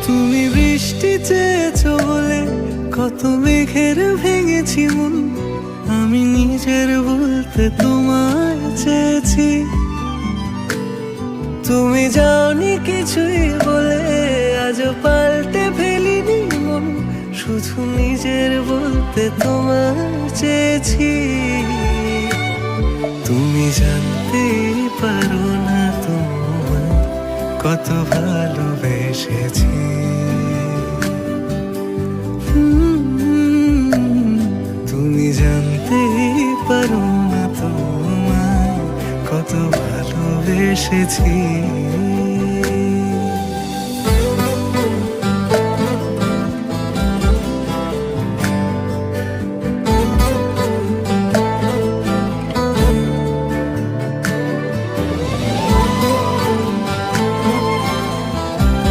তুমি বৃষ্টি চেয়েছো বলে কত মেঘের ভেঙেছি মন, আমি নিজের বলতে তোমায় চেয়েছি। তুমি যাওনি কিছুই বলে আজও পাল্টে ফেলিনি মন, শুধু নিজের বলতে তোমায় চেয়েছি। তুমি জানতেই পারো না তোমায় কত ভালোবেসেছি। তুমি জানতেই পারো না তোমায় কত ভালোবেসেছি।